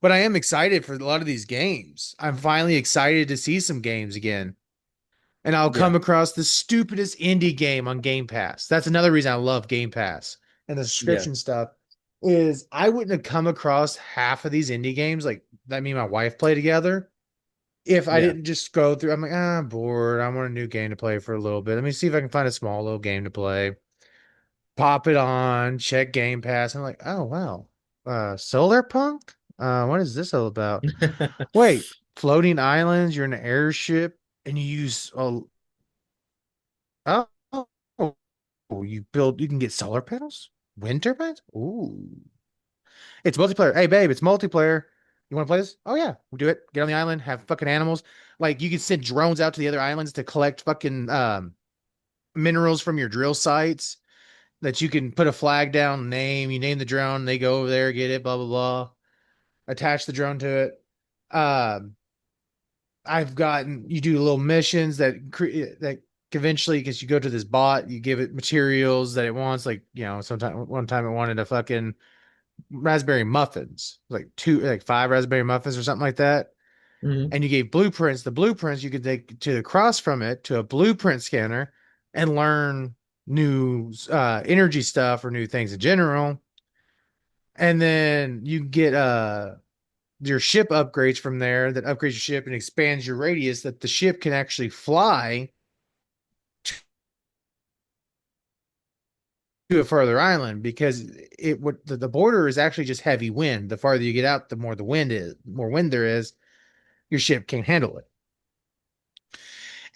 but I am excited for a lot of these games. I'm finally excited to see some games again. And I'll Yeah. come across the stupidest indie game on Game Pass. That's another reason I love Game Pass and the Yeah. subscription stuff is I wouldn't have come across half of these indie games like that me and my wife play together if I Yeah. didn't just go through. I'm like, I'm bored. I want a new game to play for a little bit. Let me see if I can find a small little game to play. Pop it on, check Game Pass. I'm like, oh wow. Solar Punk? What is this all about? Wait, floating islands, you're in an airship and you use oh, you can get solar panels? Wind turbines? Ooh. It's multiplayer. Hey, babe, it's multiplayer. You want to play this? Oh, yeah, we'll do it. Get on the island, have fucking animals. Like, you can send drones out to the other islands to collect fucking minerals from your drill sites that you can put a flag down, name, you name the drone, they go over there, get it, blah, blah, blah. Attach the drone to it. Um, I've gotten you do little missions that eventually because you go to this bot, you give it materials that it wants. Like sometime one time it wanted a fucking raspberry muffins, like five raspberry muffins or something like that. Mhm. And you gave blueprints. The blueprints you could take to the cross from it to a blueprint scanner and learn new energy stuff or new things in general. And then you get your ship upgrades from there that upgrades your ship and expands your radius that the ship can actually fly to a further island because it would the border is actually just heavy wind. The farther you get out, the more the wind is, more wind there is, your ship can't handle it.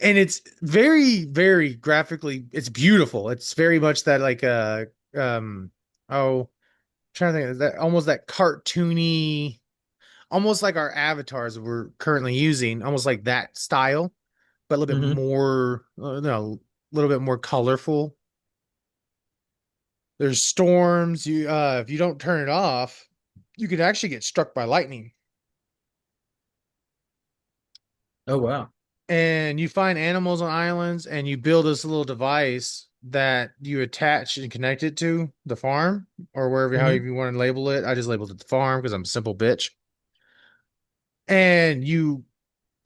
And it's very, very graphically, it's beautiful. It's very much that like oh, trying to think of that almost that cartoony, almost like our avatars we're currently using, almost like that style, but a little bit Mhm. more, no, a little bit more colorful. There's storms. You if you don't turn it off, you could actually get struck by lightning. Oh wow. And you find animals on islands and you build this little device that you attach and connect it to the farm or wherever however Mhm. you want to label it. I just labeled it the farm because I'm a simple bitch. And you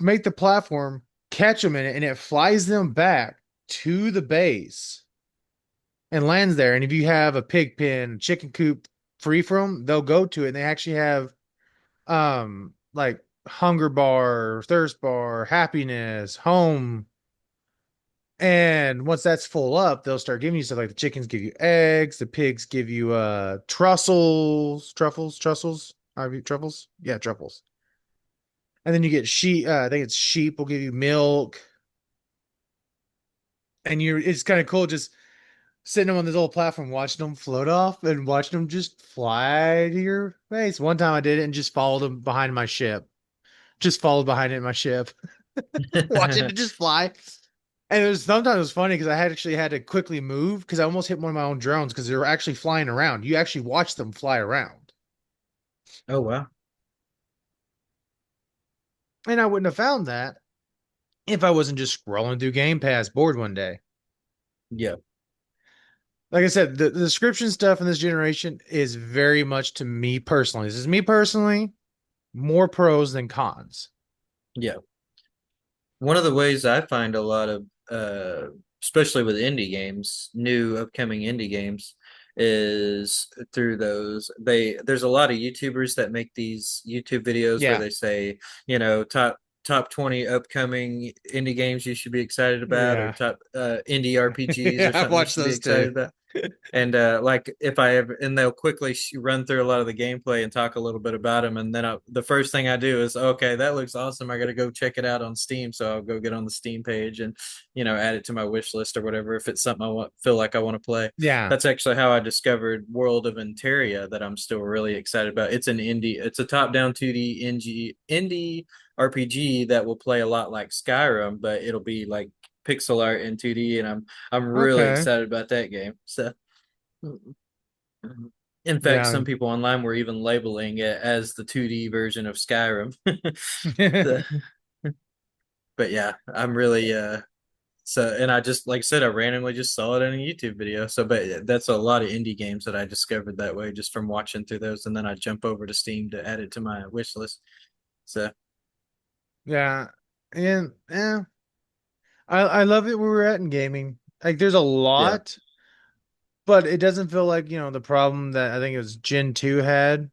make the platform, catch them in it, and it flies them back to the base and lands there. And if you have a pig pen, chicken coop free from, they'll go to it and they actually have like hunger bar, thirst bar, happiness, home. And once that's full up, they'll start giving you stuff like the chickens give you eggs, the pigs give you truffles, truffles? Yeah, truffles. And then you get sheep, I think it's sheep will give you milk. And it's kind of cool just sitting on this old platform, watching them float off and watching them just fly to your face. One time I did it and just followed them behind my ship. Just followed behind it in my ship, watching it just fly. And sometimes it was funny because I had actually had to quickly move because I almost hit one of my own drones because they were actually flying around. You actually watch them fly around. Oh wow. And I wouldn't have found that if I wasn't just scrolling through Game Pass bored one day. Yeah. Like I said, the description stuff in this generation is very much to me personally. This is me personally, more pros than cons. Yeah. One of the ways I find a lot of especially with indie games, new upcoming indie games, is through those. There's a lot of YouTubers that make these YouTube videos where Yeah. they say, top 20 upcoming indie games you should be excited about, or Yeah. top indie RPGs Yeah, or I've something you watched should be those too. excited about. And like if I ever, and they'll quickly run through a lot of the gameplay and talk a little bit about them, and then the first thing I do is, okay, that looks awesome. I got to go check it out on Steam, so I'll go get on the Steam page and add it to my wish list or whatever if it's something feel like I want to play. Yeah. That's actually how I discovered World of Interia that I'm still really excited about. It's a top-down 2D indie RPG that will play a lot like Skyrim, but it'll be like pixel art in 2D, and I'm really Okay. excited about that game. So, in fact, Yeah. some people online were even labeling it as the 2D version of Skyrim. So, but yeah, I'm really so, and I just, like I said, I randomly just saw it in a YouTube video. So, but that's a lot of indie games that I discovered that way just from watching through those, and then I jump over to Steam to add it to my wish list. So, Yeah. And yeah, I love it where we're at in gaming. Like there's a yeah, lot, but it doesn't feel like, the problem that I think it was Gen 2 had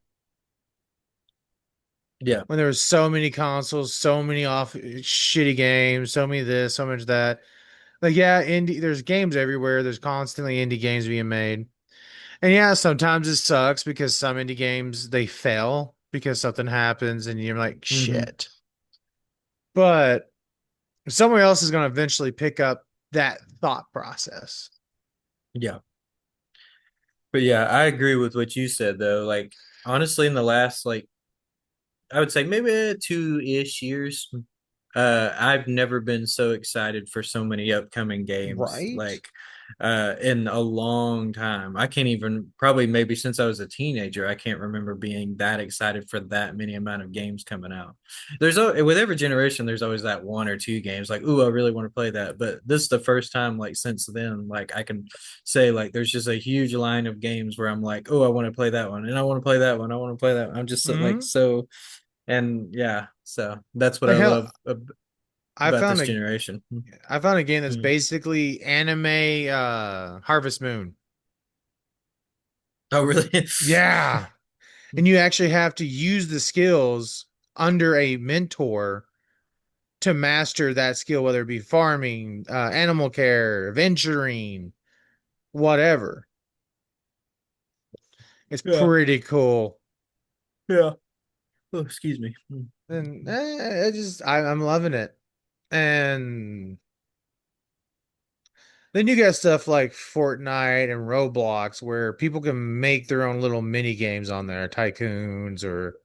yeah, when there was so many consoles, so many off shitty games, so many this, so much that. Like yeah, there's games everywhere. There's constantly indie games being made. And yeah, sometimes it sucks because some indie games they fail because something happens and you're like, hmm, shit. But somewhere else is going to eventually pick up that thought process. yeah. But yeah, I agree with what you said though. Like, honestly, in the last, like, I would say maybe 2-ish years, I've never been so excited for so many upcoming games, Right? like, in a long time. I can't even, probably maybe since I was a teenager, I can't remember being that excited for that many amount of games coming out. With every generation, there's always that one or two games like, ooh, I really want to play that. But this is the first time, like, since then, like, I can say, like, there's just a huge line of games where I'm like, oh, I want to play that one, and I want to play that one, I want to play that one. I'm just like Hmm. so, and yeah, so that's what I Like love hell, I about found this a generation. I found a game that's Mm. basically anime Harvest Moon. Oh, really? Yeah. And you actually have to use the skills under a mentor to master that skill, whether it be farming, animal care, venturing, whatever. It's Yeah, pretty cool. yeah. Oh, excuse me. And I'm loving it. And then you got stuff like Fortnite and Roblox where people can make their own little mini games on there, tycoons or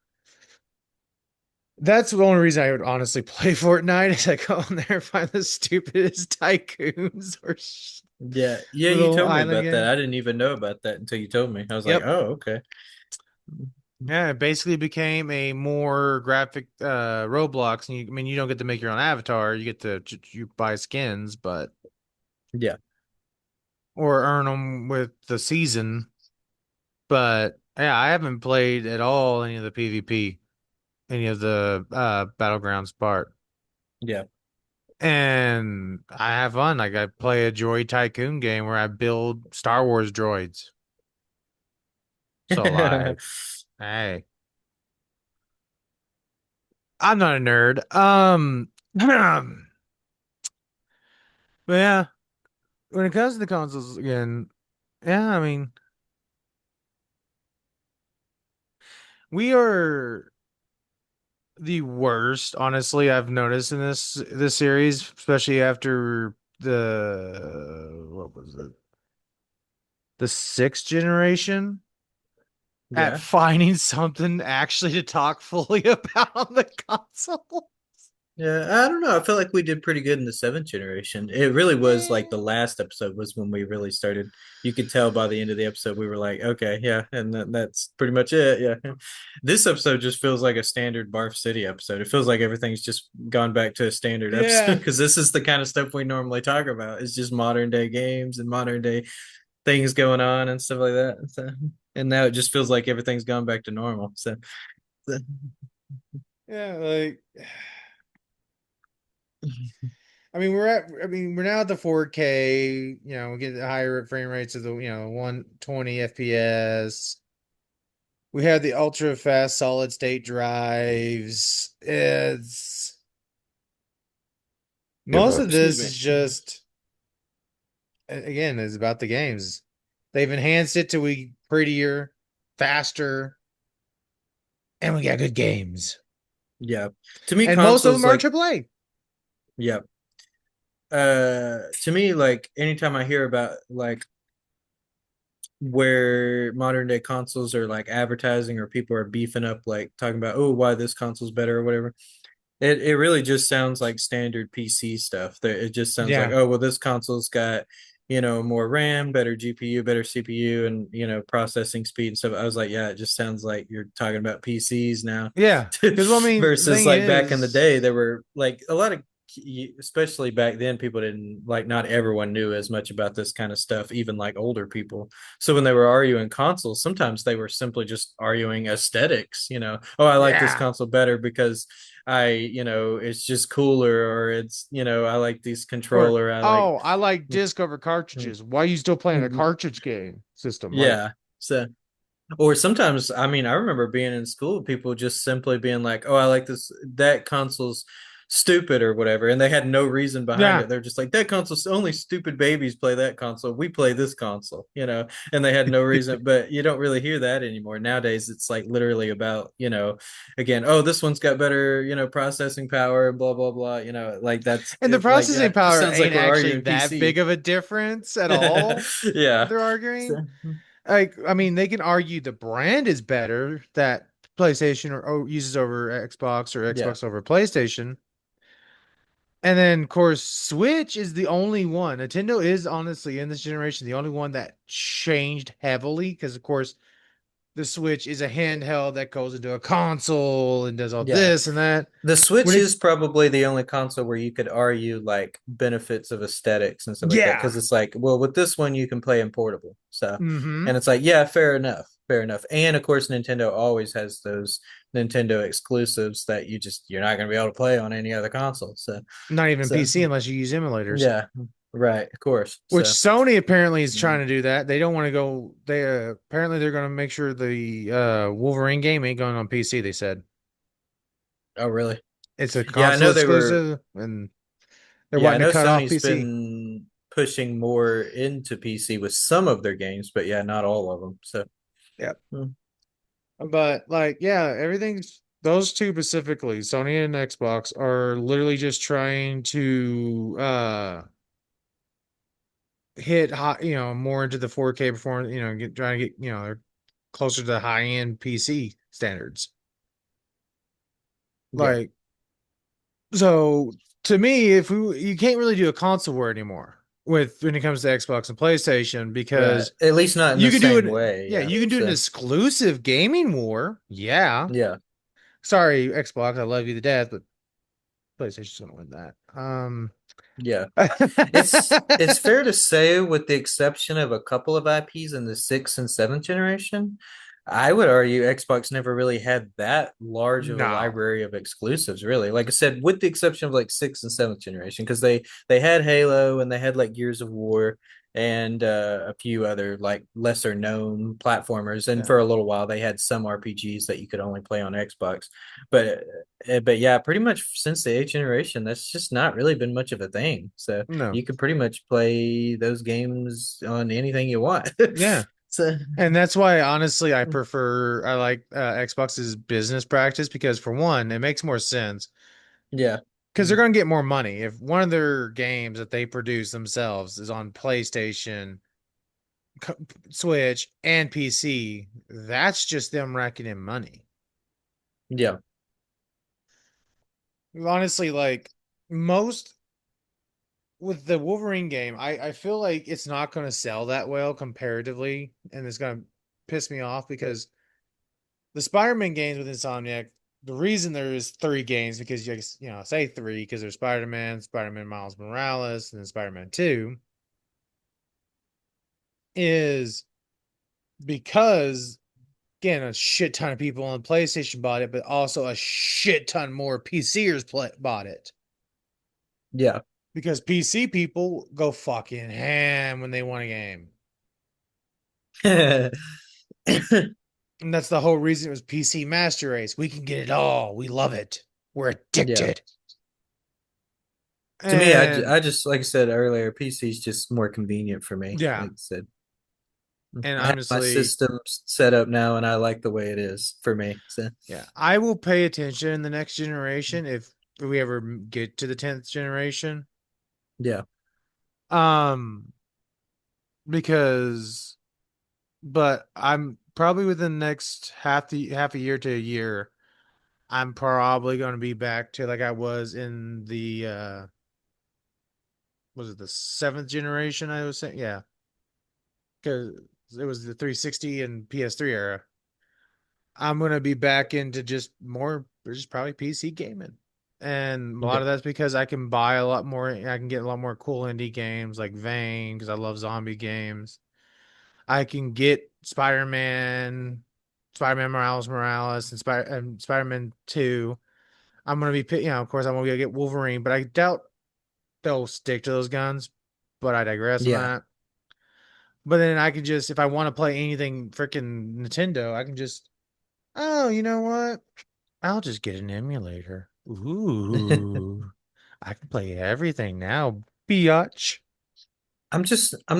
that's the only reason I would honestly play Fortnite is I go on there and find the stupidest tycoons or Yeah, yeah. You little told me island about that. game. I didn't even know about that until you told me. I was like, Yep. oh, okay. Yeah, it basically became a more graphic Roblox. And I mean, you don't get to make your own avatar. You get to you buy skins, but Yeah. or earn them with the season. But yeah, I haven't played at all any of the PvP, any of the battlegrounds part. Yeah. And I have fun. Like I play a droid tycoon game where I build Star Wars droids. So like, hey, I'm not a nerd. But yeah, when it comes to the consoles again, yeah, I mean, we are the worst, honestly, I've noticed in this series, especially after the what was it? The sixth generation at Yeah. finding something actually to talk fully about on the console. Yeah, I don't know. I feel like we did pretty good in the seventh generation. It really was like the last episode was when we really started. You could tell by the end of the episode we were like, okay, yeah, and that's pretty much it. Yeah, this episode just feels like a standard Barf City episode. It feels like everything's just gone back to a standard episode Yeah. because this is the kind of stuff we normally talk about. It's just modern day games and modern day things going on and stuff like that. So, and now it just feels like everything's gone back to normal. So Yeah, like I mean we're now at the 4K, we get the higher frame rates of the, 120 FPS. We have the ultra fast solid state drives. It's most of excuse this me. is just again is about the games. They've enhanced it to be prettier, faster, and we got good games. Yeah, to me, And most of them consoles are like AAA. yeah. To me, like anytime I hear about like where modern day consoles are like advertising or people are beefing up like talking about, oh, why this console's better or whatever, It really just sounds like standard PC stuff. It just sounds like, Yeah. oh well, this console's got, more RAM, better GPU, better CPU, and processing speed and stuff. I was like, yeah, it just sounds like you're talking about PCs now, Yeah. Because, well, I mean, the versus thing like back in the is, day, there were like a lot of, especially back then, people didn't like, not everyone knew as much about this kind of stuff, even like older people. So when they were arguing consoles, sometimes they were simply just arguing aesthetics. Oh, I like this yeah. console better because it's just cooler, or I like this Or, controller. I like, oh, I like disc over cartridges. Why are you still playing a cartridge game system? Like, yeah. So, or sometimes, I mean, I remember being in school, people just simply being like, "Oh, I like that console's stupid or whatever," and they had no reason behind yeah. it. They're just like, "That console's only stupid babies play that console. We play this console," and they had no reason. But you don't really hear that anymore nowadays. It's like literally about, again, oh, this one's got better, processing power and blah blah blah. Like that's And the like, yeah, processing it just power sounds like ain't we're actually arguing that PC. big of a difference at all. What Yeah. they're So, arguing. Like, I mean, they can argue the brand is better that PlayStation or uses over Xbox or yeah. Xbox over PlayStation. And then, of course, Switch is the only one. Nintendo is honestly in this generation the only one that changed heavily because, of course, the Switch is a handheld that goes into a console and does all Yeah. this and that. The When Switch it, is probably the only console where you could argue like benefits of aesthetics and stuff like that. yeah. Because it's like, well, with this one you can play in portable. So, Mm-hmm. and it's like, yeah, fair enough, fair enough. And of course, Nintendo always has those Nintendo exclusives that you're not going to be able to play on any other console. So, Not even so PC unless you use emulators. yeah, right, of course. Which So, Sony apparently is mm. trying to do that. They don't want to go. They apparently they're going to make sure the Wolverine game ain't going on PC. They said Oh, really? it's a Yeah, I console know they were. exclusive, and they're Yeah, I wanting to know cut off Sony's PC. been pushing more into PC with some of their games, but yeah, not all of them. So. Yeah, Mm. but like, yeah, everything's those two specifically, Sony and Xbox, are literally just trying to hit hot, more into the 4K performance. Trying to get they're closer to the high end PC standards. Yeah. Like, so to me, if you can't really do a console war anymore with when it comes to Xbox and PlayStation Right. because At least not in you the can do same it. way. Yeah, Yeah. you can do an So, exclusive gaming war. Yeah. yeah. Sorry, Xbox, I love you to death, but PlayStation's gonna win that. Yeah. It's fair to say, with the exception of a couple of IPs in the sixth and seventh generation, I would argue Xbox never really had that large of a No. library of exclusives, really. Like I said, with the exception of like sixth and seventh generation, because they had Halo and they had like Gears of War and a few other like lesser known platformers. And Yeah. for a little while, they had some RPGs that you could only play on Xbox. But yeah, pretty much since the eighth generation, that's just not really been much of a thing. So No. you could pretty much play those games on anything you want. Yeah. So And that's why honestly I like Xbox's business practice because for one, it makes more sense yeah, because they're going to get more money if one of their games that they produce themselves is on PlayStation, Switch, and PC. That's just them racking in money. yeah, Honestly, like most with the Wolverine game, I feel like it's not going to sell that well comparatively, and it's going to piss me off because the Spider-Man games with Insomniac, the reason there is three games because say three because there's Spider-Man, Spider-Man Miles Morales, and then Spider-Man 2 is because again a shit ton of people on PlayStation bought it, but also a shit ton more PCers bought it yeah. because PC people go fucking ham when they want a game. And that's the whole reason it was PC Master Race. We can get it all. We love it. We're Yeah. addicted. To me, And I just, like I said earlier, PC is just more convenient for me. yeah, Like I said, and I have my honestly, system set up now, and I like the way it is for me. So yeah, I will pay attention in the next generation if we ever get to the 10th generation. yeah, Um, because, but I'm probably within the next half a year to a year. I'm probably going to be back to like I was in the was it the seventh generation? I was saying, yeah, because it was the 360 and PS3 era. I'm going to be back into just more, just probably PC gaming. And a lot Yeah. of that's because I can buy a lot more, I can get a lot more cool indie games like Vane, because I love zombie games. I can get Spider-Man Morales, and Spider-Man 2. I'm going to be, of course, I'm going to get Wolverine, but I doubt they'll stick to those guns. But I digress on Yeah. that. But then I can just, if I want to play anything freaking Nintendo, I can just, oh, you know what? I'll just get an emulator. Ooh, I can play everything now, biatch. I'm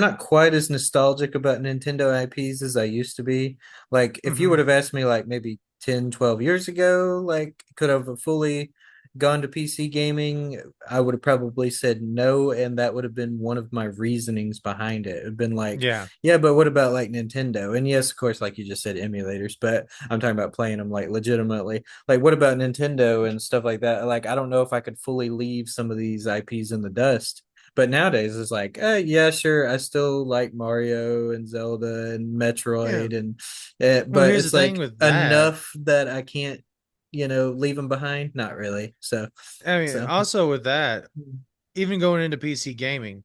not quite as nostalgic about Nintendo IPs as I used to be. Like if you would Hmm. have asked me like maybe 10, 12 years ago, like could have fully gone to PC gaming, I would have probably said no, and that would have been one of my reasonings behind it. It'd been like, Yeah. yeah, but what about like Nintendo? And yes, of course, like you just said, emulators, but I'm talking about playing them like legitimately. Like what about Nintendo and stuff like that? Like I don't know if I could fully leave some of these IPs in the dust, but nowadays it's like, yeah, sure, I still like Mario and Zelda and Yeah. Metroid, and Well, but here's the it's thing like with that. enough that I can't, leave them behind. Not really. So, I mean, so also with that, even going into PC gaming,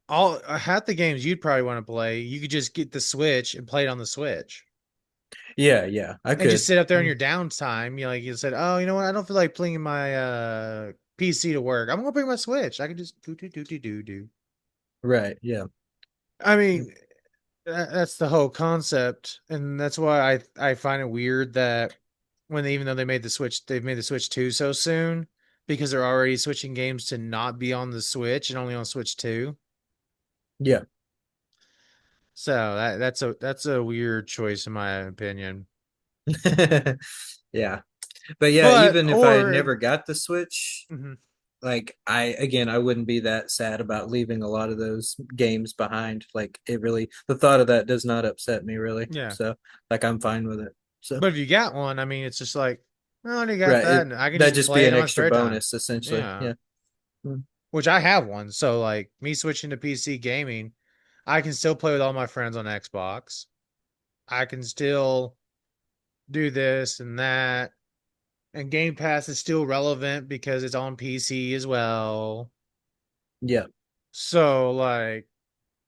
all half the games you'd probably want to play, you could just get the Switch and play it on the Switch. yeah, yeah, I And just could. sit up there in your downtime. Like you said, oh, you know what? I don't feel like playing my PC to work. I'm gonna bring my Switch. I can just do do do do do do. Right, yeah. I mean, that's the whole concept, and that's why I find it weird that even though they've made the Switch 2 so soon because they're already switching games to not be on the Switch and only on Switch 2. Yeah. So that's a weird choice in my opinion. Yeah. But yeah, But even if I or never got the Switch, mhm, like I wouldn't be that sad about leaving a lot of those games behind. Like it really, the thought of that does not upset me really. yeah. So like I'm fine with it. So But if you got one, I mean, it's just like, oh, I already got right, that, and I can that'd just just be play it an in my extra spare time. bonus essentially. Yeah. Yeah. Mm. Which I have one, so like me switching to PC gaming, I can still play with all my friends on Xbox. I can still do this and that. And Game Pass is still relevant because it's on PC as well. Yeah. So like,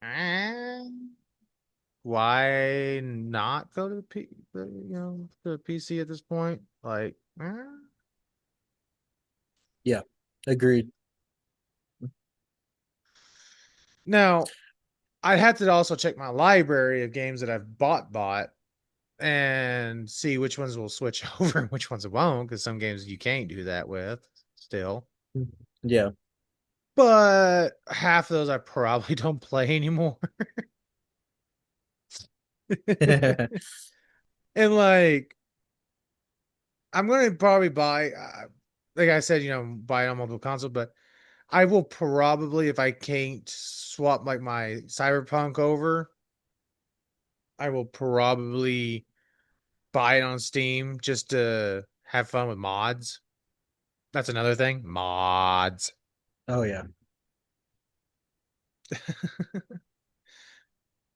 eh, why not go to the PC at this point? Like, Yeah. Agreed. now I'd have to also check my library of games that I've bought and see which ones will switch over and which ones won't, because some games you can't do that with still. Yeah. But half of those I probably don't play anymore. And like, I'm gonna probably buy, like I said, buy it on mobile console. But I will probably, if I can't swap like my Cyberpunk over, I will probably buy it on Steam just to have fun with mods. That's another thing, mods. Oh yeah.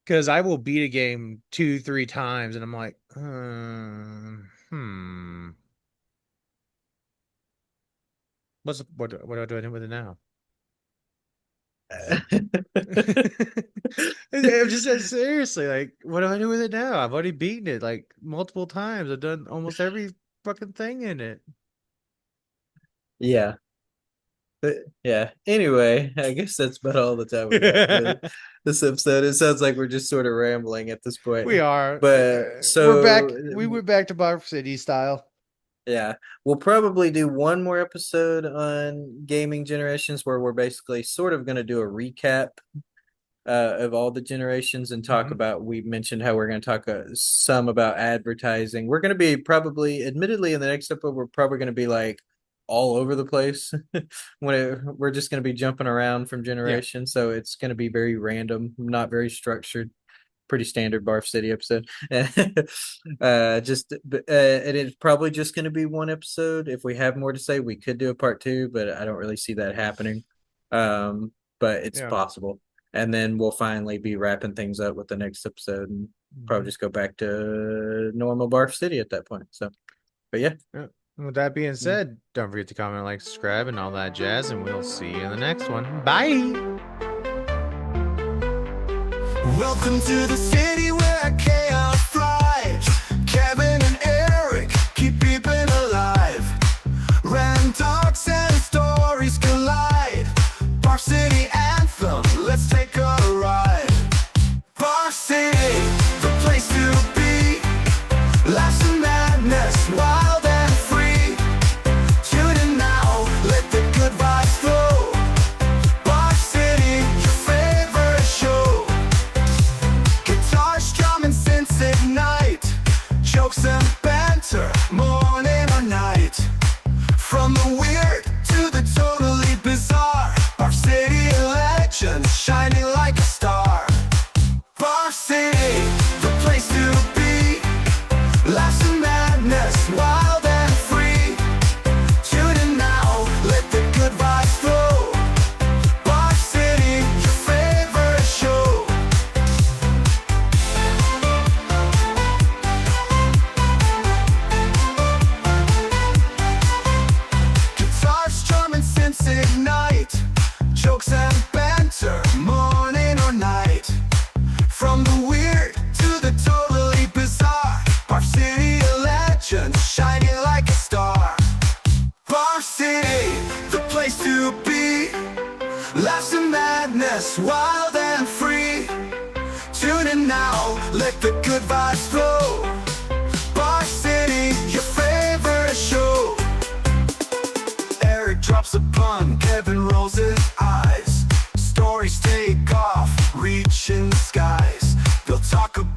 Because I will beat a game 2, 3 times, and I'm like, what do I do with it now? I'm just seriously like, what do I do with it now? I've already beaten it like multiple times. I've done almost every fucking thing in it. Yeah. But yeah. Anyway, I guess that's about all the time we got for this episode. It sounds like we're just sort of rambling at this point. We are. But We're back. so We went back to Bar City style. yeah, we'll probably do one more episode on gaming generations where we're basically sort of going to do a recap of all the generations and talk Hmm. about. We mentioned how we're going to talk some about advertising. We're going to be probably, admittedly, in the next episode, we're probably going to be like all over the place we're just going to be jumping around from Yeah. generation, so it's going to be very random, not very structured. pretty standard Barf City episode. It is probably just going to be one episode. If we have more to say, we could do a part two, but I don't really see that happening. But it's possible. And then we'll finally be wrapping things up with the next episode and probably just go back to normal Barf City at that point. So, but yeah. With that being said, don't forget to comment, like, subscribe, and all that jazz, and we'll see you in the next one. Bye! Welcome to the city where chaos thrives. Kevin and Eric keep people alive. Random talks and stories collide. Barf City anthem, let's take a ride. Barf City, the place to be. Laughs and madness, wild and free. Tune in now, let the good vibes flow. Barf City, your favorite show. Guitars, drum, and synths ignite. Jokes and banter, morning or night. From the weird to the totally bizarre. Barf City legends, shining like a star. Barf City, the place to be. Laughs and madness, wild and free. Tune in now, let the good vibes flow. Barf City, your favorite show. Guitars, drum, and synths ignite. Jokes and banter, morning or night. From the weird to the totally bizarre. Barf City, a legend, shining like a star. Barf City, the place to be. Laughs and madness, wild and free. Tune in now, let the good vibes flow. Barf City, your favorite show. Eric drops a pun, Kevin rolls his eyes. Stories take off, reaching skies. They'll talk about